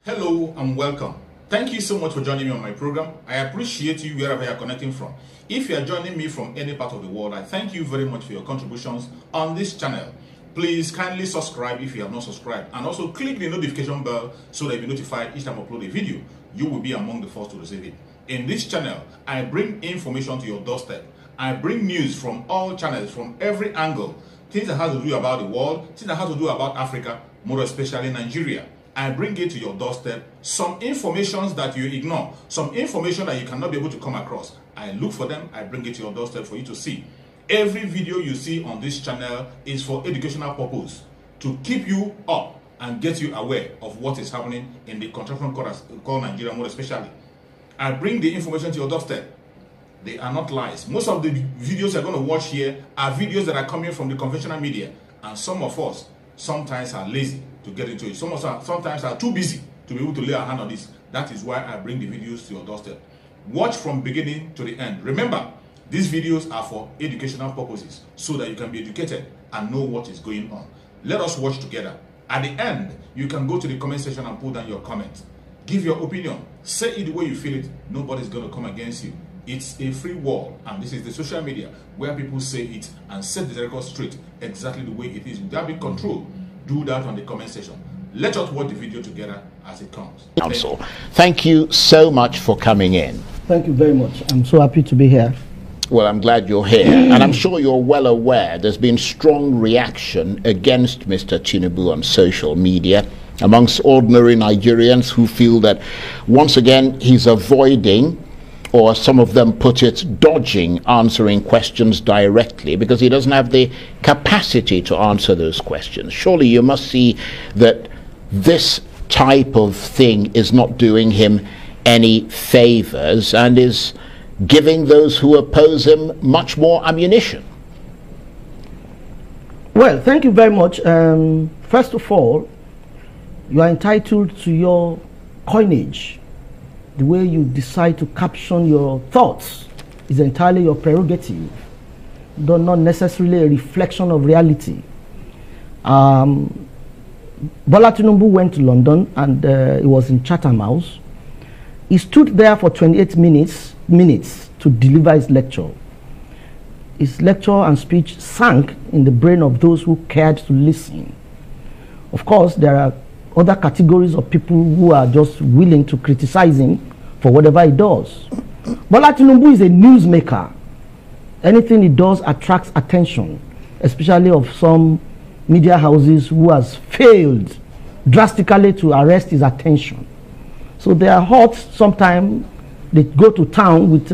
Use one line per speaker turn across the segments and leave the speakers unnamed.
Hello and welcome. Thank you so much for joining me on my program. I appreciate you wherever you are connecting from. If you are joining me from any part of the world, I thank you very much for your contributions on this channel. Please kindly subscribe if you have not subscribed, and also click the notification bell so that you'll be notified each time I upload a video. You will be among the first to receive it. In this channel, I bring information to your doorstep. I bring news from all channels, from every angle. Things that have to do about the world, things that have to do about Africa, more especially Nigeria. I bring it to your doorstep. Some information that you ignore, some information that you cannot be able to come across, I look for them, I bring it to your doorstep for you to see. Every video you see on this channel is for educational purpose, to keep you up and get you aware of what is happening in the contraction called Nigeria, more especially. I bring the information to your doorstep. They are not lies. Most of the videos you're going to watch here are videos that are coming from the conventional media, and some of us sometimes are lazy to get into it. Sometimes are too busy to be able to lay a hand on this. That is why I bring the videos to your doorstep. Watch from beginning to the end. Remember, these videos are for educational purposes, so that you can be educated and know what is going on. Let us watch together. At the end, you can go to the comment section and put down your comment. Give your opinion. Say it the way you feel it. Nobody's going to come against you. It's a free world, and this is the social media where people say it and set the record straight exactly the way it is without being controlled. Do that on the comment section. Let us watch the video together as it comes.
Council, thank you so much for coming in.
Thank you very much. I'm so happy to be here.
Well, I'm glad you're here, and I'm sure you're well aware there's been strong reaction against Mr. Tinubu on social media amongst ordinary Nigerians who feel that once again he's avoiding, or some of them put it, dodging answering questions directly because he doesn't have the capacity to answer those questions. Surely you must see that this type of thing is not doing him any favors and is giving those who oppose him much more ammunition.
Well, thank you very much. First of all, you are entitled to your coinage. The way you decide to caption your thoughts is entirely your prerogative, though not necessarily a reflection of reality. Bola Tinubu went to London, and he was in Chatham House. He stood there for 28 minutes to deliver his lecture. His lecture and speech sank in the brain of those who cared to listen. Of course, there are other categories of people who are just willing to criticize him for whatever he does. Bola Tinubu is a newsmaker. Anything he does attracts attention, especially of some media houses who has failed drastically to arrest his attention. So they are hot. Sometimes they go to town with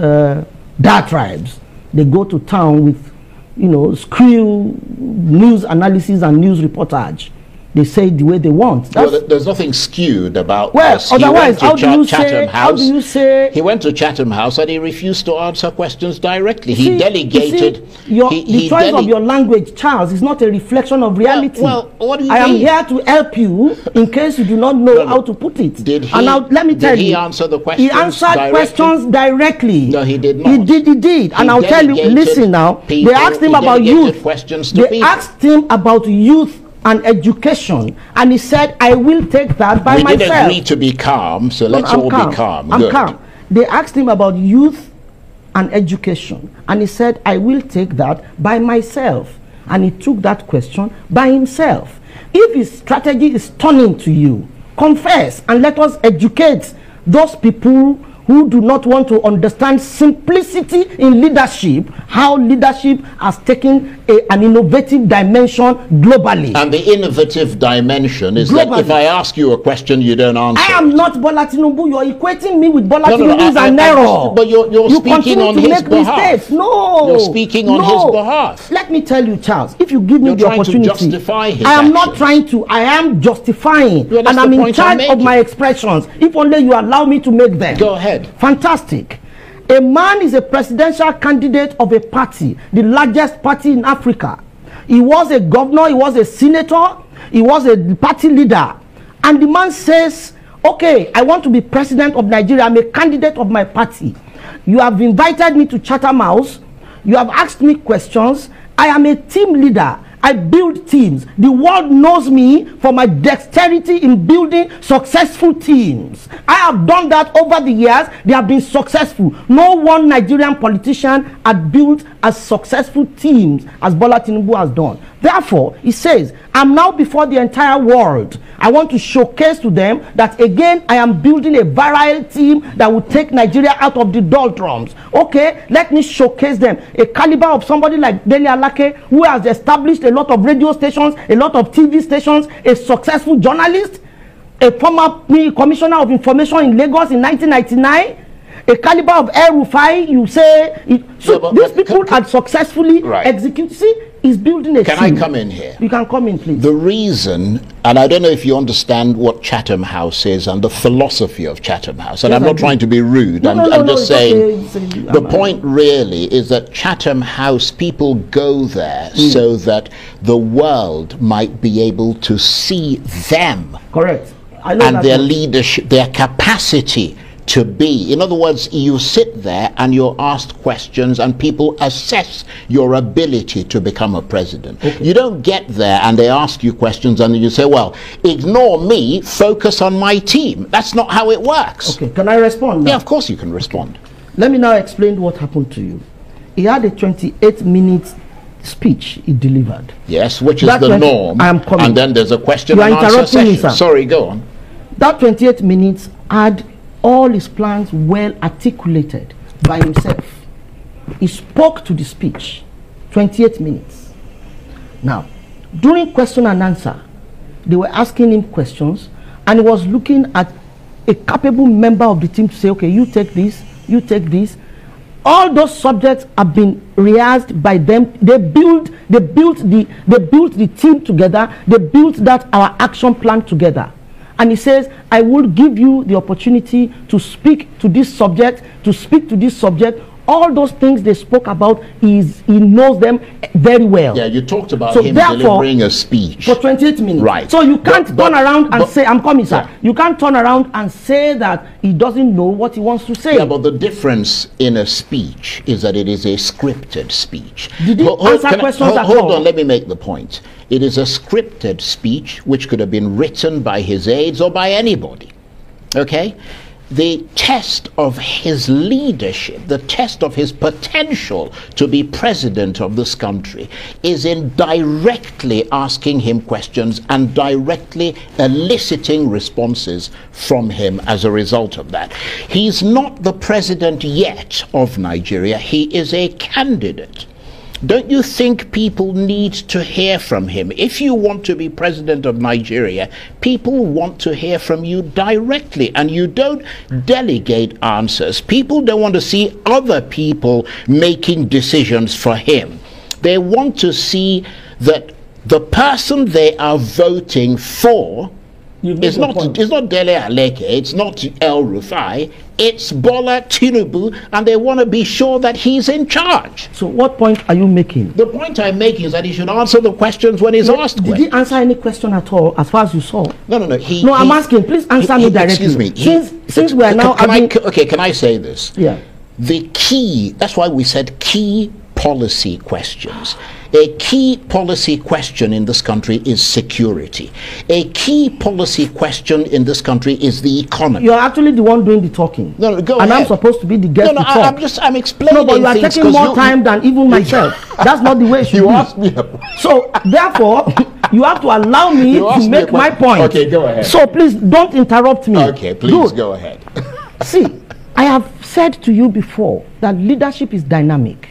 diatribes. They go to town with, screw news analysis and news reportage. They say it the way they want.
Well, there's nothing skewed about this.
Otherwise, how do you say?
He went to Chatham House and he refused to answer questions directly. He delegated.
The choice of your language, Charles, is not a reflection of reality.
Well, what do you
mean? I am
here
to help you in case you do not know how to put it.
Did he?
And now, let me tell you.
Did he answer the questions?
He answered questions directly.
No, he did not.
He did. And I'll tell you. Listen now. They asked him about youth. They asked him about youth and education, and he said, I will take that by myself.
We did agree to be calm, so let's all be calm.
I'm calm. They asked him about youth and education, and he said, I will take that by myself. And he took that question by himself. If his strategy is turning to you, confess and let us educate those people who do not want to understand simplicity in leadership, how leadership has taken an innovative dimension globally.
And the innovative dimension is globally. That if I ask you a question, you don't answer.
I am not Bola Tinubu. You're equating me with Bola Tinubu is an error.
But you're speaking on his behalf.
Mistakes. No.
You're speaking on his behalf.
Let me tell you, Charles, if you give me the opportunity,
to justify his
I am
actions.
Not trying to. I am justifying.
Well,
and I'm in charge of my expressions. If only you allow me to make them.
Go ahead.
Fantastic. A man is a presidential candidate of a party, the largest party in Africa. He was a governor, he was a senator, he was a party leader. And the man says, okay, I want to be president of Nigeria. I'm a candidate of my party. You have invited me to Chatham House. You have asked me questions. I am a team leader. I build teams. The world knows me for my dexterity in building successful teams. I have done that over the years. They have been successful. No one Nigerian politician had built as successful teams as Bola Tinubu has done. Therefore, he says, I'm now before the entire world. I want to showcase to them that, again, I am building a virile team that will take Nigeria out of the doldrums. Okay, let me showcase them. A caliber of somebody like Dele Alake, who has established a lot of radio stations, a lot of TV stations, a successful journalist, a former commissioner of information in Lagos in 1999, a caliber of El Rufai, you say. These people had successfully executed. See, he's building a team.
Can I come in here?
You can come in, please.
The reason, and I don't know if you understand what Chatham House is and the philosophy of Chatham House, and
Yes,
I'm not trying to be rude. I'm just saying, the point really is that Chatham House, people go there so that the world might be able to see them.
Correct. I know
and their leadership, their capacity to be. In other words, you sit there and you're asked questions and people assess your ability to become a president. Okay. You don't get there and they ask you questions and you say, well, ignore me, focus on my team. That's not how it works.
Okay, can I respond now?
Yeah, of course you can respond.
Let me now explain what happened to you. He had a 28-minute speech he delivered.
Yes, which is the norm.
I am coming.
And then there's a question and answer session.
Me, sir.
Sorry, go on.
That 28 minutes had all his plans well articulated by himself. He spoke to the speech, 28 minutes. Now, during question and answer, they were asking him questions, and he was looking at a capable member of the team to say, okay, you take this, you take this. All those subjects have been rehearsed by them. They built the team together. They built our action plan together. And he says, I will give you the opportunity to speak to this subject, All those things they spoke about, he knows them very well.
Yeah, you talked about him delivering a speech.
For 28 minutes.
Right.
So you can't turn around and say, I'm coming, sir. Yeah. You can't turn around and say that he doesn't know what he wants to say.
Yeah, but the difference in a speech is that it is a scripted speech.
Did he answer questions at all?
Hold on, let me make the point. It is a scripted speech which could have been written by his aides or by anybody. Okay? The test of his leadership, the test of his potential to be president of this country is in directly asking him questions and directly eliciting responses from him as a result of that. He's not the president yet of Nigeria. He is a candidate. Don't you think people need to hear from him? If you want to be president of Nigeria, people want to hear from you directly, and you don't delegate answers. People don't want to see other people making decisions for him. They want to see that the person they are voting for it's not Dele Aleke, it's not El Rufai, it's Bola Tinubu, and they want to be sure that he's in charge.
So what point are you making?
The point I'm making is that he should answer the questions when he's asked.
Did he answer any question at all, as far as you saw?
No.
I'm asking, please answer me directly.
Excuse me.
Since we are now
can I say this?
Yeah.
The key, that's why we said key policy questions. A key policy question in this country is security. A key policy question in this country is the economy.
You're actually the one doing the talking.
No, go
and
ahead.
I'm supposed to be the guest to talk.
I'm explaining.
No, but you are taking more time than even myself. That's not the way it should be.
Asked me.
So therefore, you have to allow me to make my point.
Okay, go ahead.
So please don't interrupt me.
Okay, please go ahead.
See, I have said to you before that leadership is dynamic.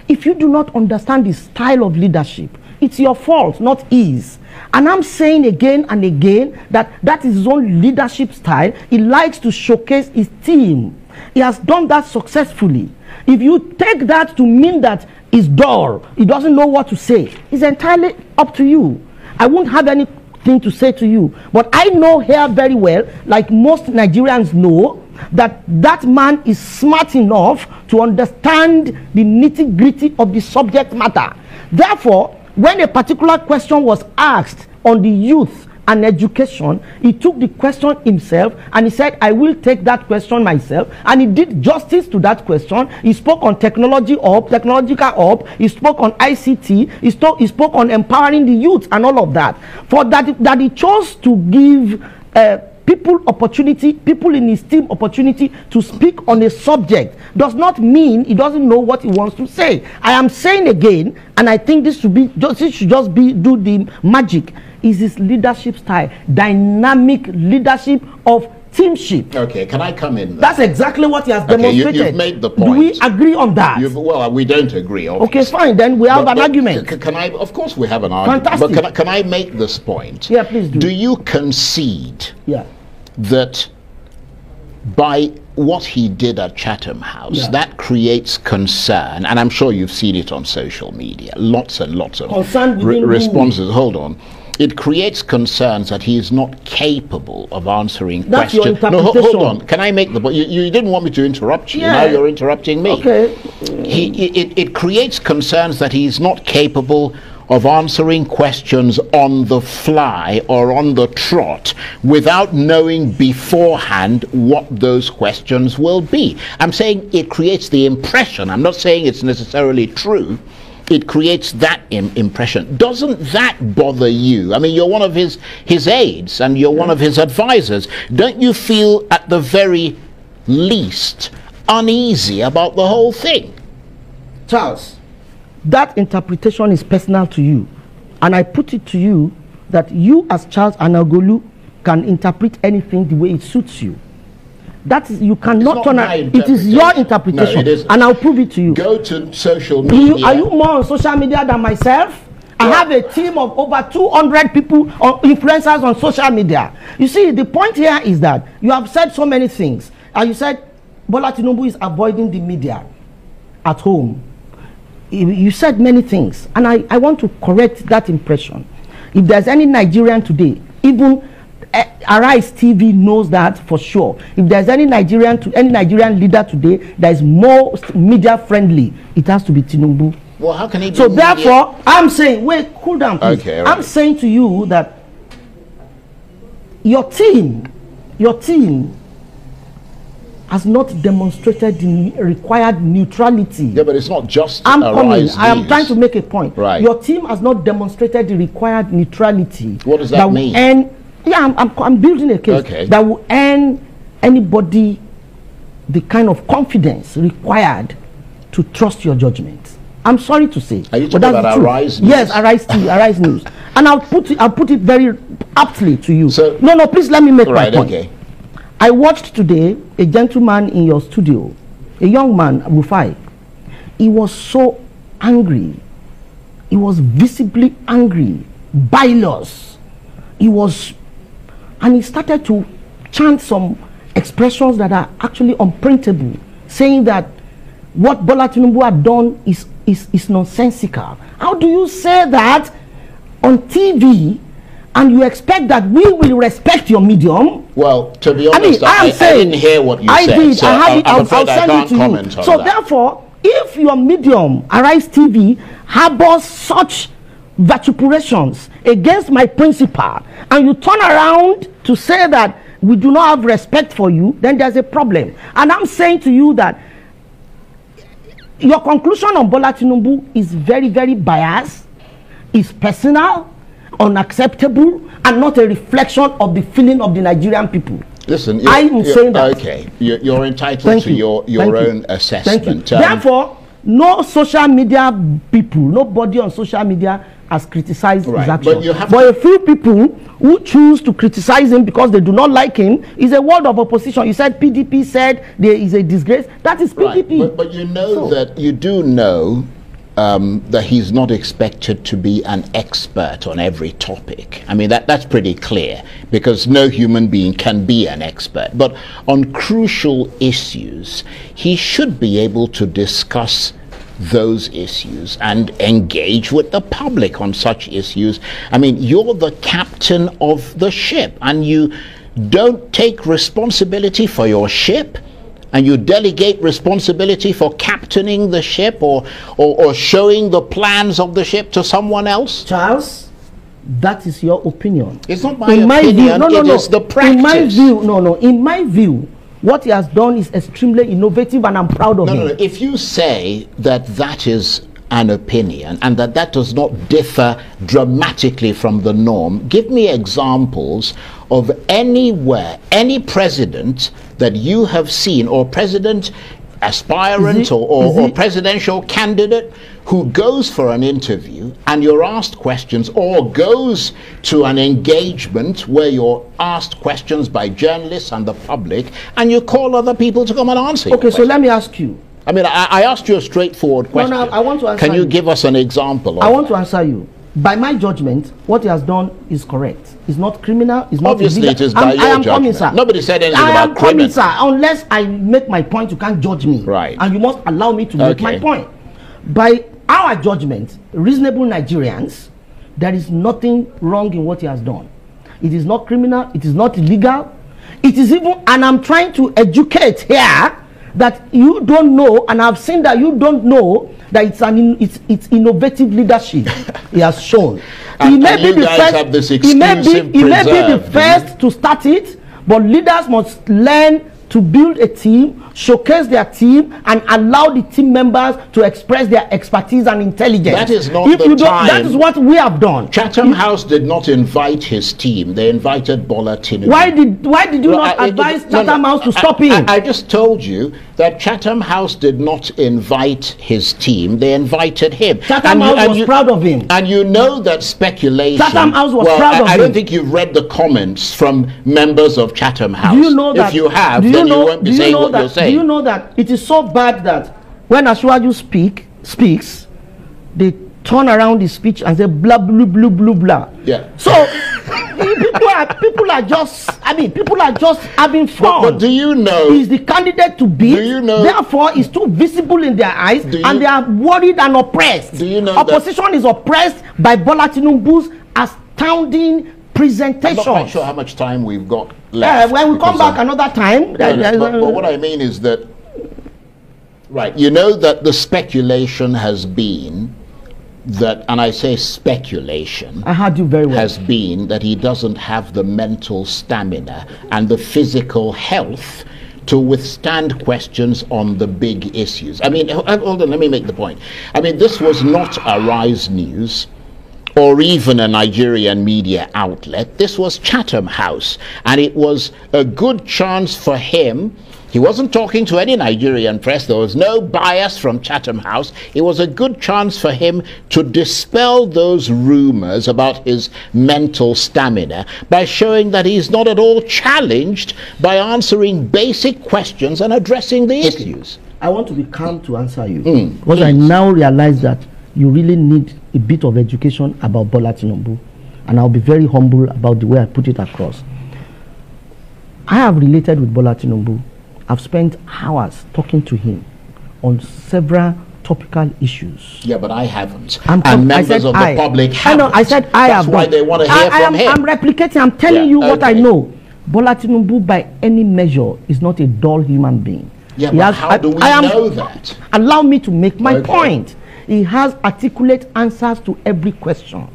If you do not understand the style of leadership, it's your fault, not his. And I'm saying again and again that that is his own leadership style. He likes to showcase his team. He has done that successfully. If you take that to mean that he's dull, he doesn't know what to say, it's entirely up to you. I won't have anything to say to you. But I know here very well, like most Nigerians know, that that man is smart enough to understand the nitty-gritty of the subject matter. Therefore, when a particular question was asked on the youth and education. He took the question himself and he said, I will take that question myself. And he did justice to that question. He spoke on technological hub. He spoke on ICT. He spoke on empowering the youth and all of that. For that he chose to give people in his team opportunity to speak on a subject does not mean he doesn't know what he wants to say. I am saying again, and I think this should just be do the magic, is his leadership style, dynamic leadership of teamship.
Okay, can I come in there?
That's exactly what he has demonstrated.
You've made the point.
Do we agree on that?
Well, we don't agree, obviously.
Okay, fine, then we have an argument.
Can I? Of course we have an argument.
Fantastic.
But can I make this point?
Yeah, please do.
Do you concede that by what he did at Chatham House, that creates concern, and I'm sure you've seen it on social media, lots and lots of responses. Hold on. It creates concerns that he is not capable of answering questions.
Your interpretation.
No, hold on. Can I make the point? You didn't want me to interrupt you. Now you're interrupting me.
Okay.
It creates concerns that he's not capable of answering questions on the fly or on the trot without knowing beforehand what those questions will be. I'm saying it creates the impression. I'm not saying it's necessarily true. It creates that impression. Doesn't that bother you? I mean, you're one of his aides and you're one of his advisors. Don't you feel at the very least uneasy about the whole thing?
Charles, that interpretation is personal to you, and I put it to you that you as Charles Anagolu can interpret anything the way it suits you. That is, you cannot turn it. It is your interpretation,
no, it isn't.
And I'll prove it to you.
Go to social media.
Are you more on social media than myself? I have a team of over 200 people, or influencers on social media. You see, the point here is that you have said so many things, and you said Bola Tinubu is avoiding the media at home. You said many things, and I want to correct that impression. If there's any Nigerian today, even Arise TV knows that for sure. If there's any Nigerian leader today that is more media friendly, it has to be Tinubu.
Well, how can he be
so therefore, I'm saying, wait, cool down, please.
Okay, right.
I'm saying to you that your team has not demonstrated the required neutrality.
Yeah, but it's not just
I'm coming. I am
news.
trying to make a point.
Right.
Your team has not demonstrated the required neutrality.
What does that mean?
I'm building a case that will earn anybody the kind of confidence required to trust your judgment. I'm sorry to say.
Are you talking about Arise News?
Yes, Arise News. And I'll put it very aptly to you.
So,
no, please let me make my point.
Okay.
I watched today a gentleman in your studio, a young man, Rufai. He was so angry. He was visibly angry, bilous. And he started to chant some expressions that are actually unprintable, saying that what Bola Tinubu had done is nonsensical. How do you say that on TV and you expect that we will respect your medium?
Well, to be honest, I didn't hear what you said.
Did.
So
I'll
send
it to you. So therefore, if your medium, Arise TV, harbors such vituperations against my principal, and you turn around to say that we do not have respect for you, then there's a problem. And I'm saying to you that your conclusion on Bola Tinubu is very, very biased, is personal, unacceptable, and not a reflection of the feeling of the Nigerian people.
Listen,
I'm saying that.
Okay, you're entitled to your own assessment.
Therefore, no social media people, nobody on social media has criticized his action. But a few people who choose to criticize him because they do not like him is a word of opposition. You said PDP said there is a disgrace. That is PDP.
Right. But you know that you do know that he's not expected to be an expert on every topic. I mean, that's pretty clear, because no human being can be an expert. But on crucial issues, he should be able to discuss those issues and engage with the public on such issues. I mean, you're the captain of the ship, and you don't take responsibility for your ship, and you delegate responsibility for captaining the ship or showing the plans of the ship to someone else?
Charles, That is your opinion.
It's not my opinion, it is the practice.
In my view, in my view, what he has done is extremely innovative, and I'm proud of him.
No. If you say that that is an opinion and that does not differ dramatically from the norm, give me examples of anywhere, any president that you have seen, or president aspirant or presidential candidate who goes for an interview and you're asked questions, or goes to an engagement where you're asked questions by journalists and the public, and you call other people to come and answer.
Okay, so let me ask you.
I mean, I asked you a straightforward question.
No, I want to answer.
Can you give us an example?
I want to answer you. By my judgment, what he has done is correct. It's not criminal. It's not
obviously
illegal.
It is by your judgment.
Coming, sir.
Nobody said anything
I
about
am
criminal.
coming, sir. Unless I make my point, you can't judge me.
Right.
And you must allow me to make my point. By our judgment, reasonable Nigerians, there is nothing wrong in what he has done. It is not criminal. It is not illegal. It is even, and I'm trying to educate here that you don't know, and I've seen that you don't know that it's innovative leadership he has shown. He may be the first. He may be the first to start it, but leaders must learn to build a team, showcase their team, and allow the team members to express their expertise and intelligence.
That is not the time.
That is what we have done.
Chatham House did not invite his team. They invited Bola Tinubu.
Why did you not advise Chatham House to stop him?
I just told you that Chatham House did not invite his team. They invited him.
Chatham House was proud of him.
And you know that speculation.
Chatham House was proud of him.
I don't think you've read the comments from members of Chatham House.
Do you know that?
If you have, then you won't be saying what you're saying.
Do you know that it is so bad that when Asiwaju speaks, they turn around the speech and say blah blah blah blah blah.
Yeah.
So people are just having fun.
But do you know
he's the candidate to beat?
Do you know?
Therefore, it's too visible in their eyes, and they are worried and oppressed.
Do you know
opposition is oppressed by Bola Tinubu's astounding presentation.
I'm not quite sure how much time we've got left.
When we come back another time.
But what I mean is that, right, you know that the speculation has been that, and I say speculation,
I heard you very well,
has been that he doesn't have the mental stamina and the physical health to withstand questions on the big issues. I mean, hold on, let me make the point. I mean, this was not Arise News or even a Nigerian media outlet. This was Chatham House, and it was a good chance for him. He wasn't talking to any Nigerian press. There was no bias from Chatham House. It was a good chance for him to dispel those rumors about his mental stamina by showing that he's not at all challenged by answering basic questions and addressing the issues.
I want to be calm to answer you, because I now realize that you really need a bit of education about Bola Tinubu, and I'll be very humble about the way I put it across. I have related with Bola Tinubu. I've spent hours talking to him on several topical issues.
Yeah, but I haven't. And members of the public haven't.
I know, I said I have.
That's why they want to hear from him.
I'm replicating, I'm telling you what I know. Bola Tinubu, by any measure, is not a dull human being.
Yeah, but how do we know that?
Allow me to make my point. He has articulate answers to every question.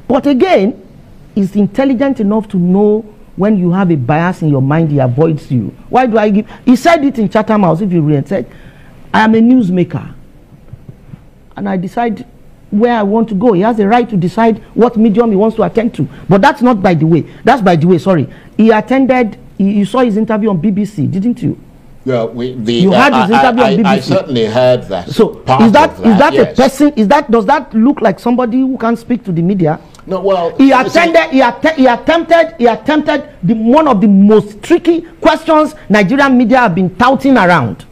But again, he's intelligent enough to know when you have a bias in your mind, he avoids you. Why do I give? He said it in Chatham House, if you read, said, I am a newsmaker, and I decide where I want to go. He has a right to decide what medium he wants to attend to. But that's not by the way. That's by the way, sorry. He attended, you saw his interview on BBC, didn't you?
Yeah,
you heard his interview on BBC.
I certainly heard that.
So is that yes. A person? Does that look like somebody who can speak to the media?
No, well,
he attempted one of the most tricky questions Nigerian media have been touting around.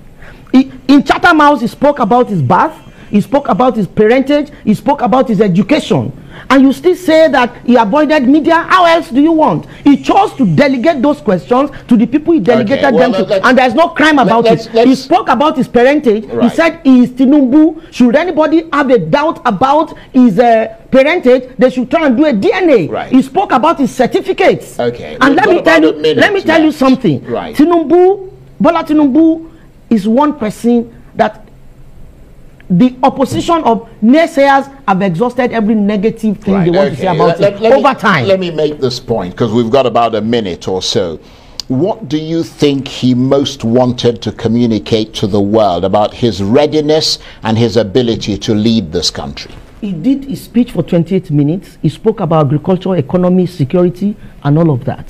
In Chatham House, he spoke about his birth, he spoke about his parentage, he spoke about his education, and you still say that he avoided media. How else do you want? He chose to delegate those questions to the people he delegated them to, and there's no crime about it. He spoke about his parentage. Right. He said he is Tinubu. Should anybody have a doubt about his parentage, they should try and do a DNA.
Right.
He spoke about his certificates.
Okay.
And let me tell you something.
Right.
Bola Tinubu is one person that the opposition of naysayers have exhausted every negative thing they want to say about it over time.
Let me make this point, because we've got about a minute or so. What do you think he most wanted to communicate to the world about his readiness and his ability to lead this country?
He did his speech for 28 minutes. He spoke about agriculture, economy, security, and all of that.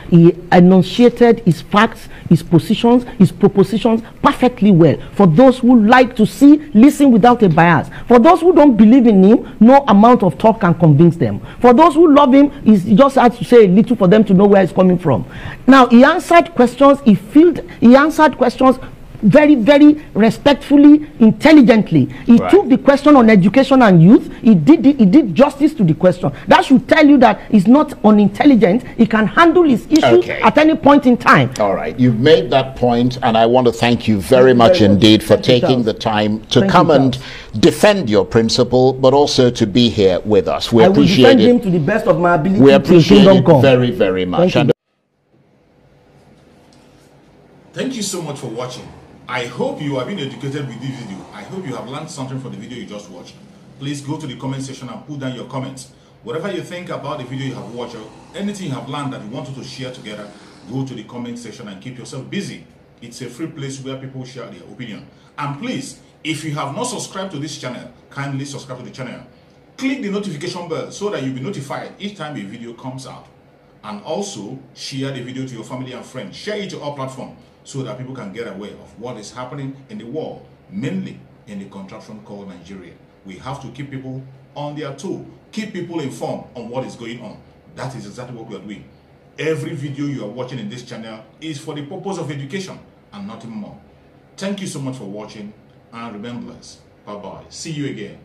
He enunciated his facts, his positions, his propositions perfectly well. For those who like to see, listen without a bias. For those who don't believe in him, no amount of talk can convince them. For those who love him, he just has to say a little for them to know where he's coming from. Now, he answered questions, he answered questions very, very respectfully, intelligently. He took the question on education and youth. He did justice to the question. That should tell you that he's not unintelligent. He can handle his issues at any point in time.
All right, you've made that point, and I want to thank you very much indeed for taking the time to come and defend your principle, but also to be here with us. We appreciate it.
I will defend him to the best of my ability.
We appreciate it very, very much.
Thank you so much for watching. I hope you have been educated with this video. I hope you have learned something from the video you just watched. Please go to the comment section and put down your comments. Whatever you think about the video you have watched, or anything you have learned that you want to share together, go to the comment section and keep yourself busy. It's a free place where people share their opinion. And please, if you have not subscribed to this channel, kindly subscribe to the channel. Click the notification bell so that you'll be notified each time a video comes out. And also, share the video to your family and friends. Share it to all platforms, so that people can get aware of what is happening in the world, mainly in the contraption called Nigeria. We have to keep people on their toe, keep people informed on what is going on. That is exactly what we are doing. Every video you are watching in this channel is for the purpose of education and nothing more. Thank you so much for watching, and remember us. Bye-bye. See you again.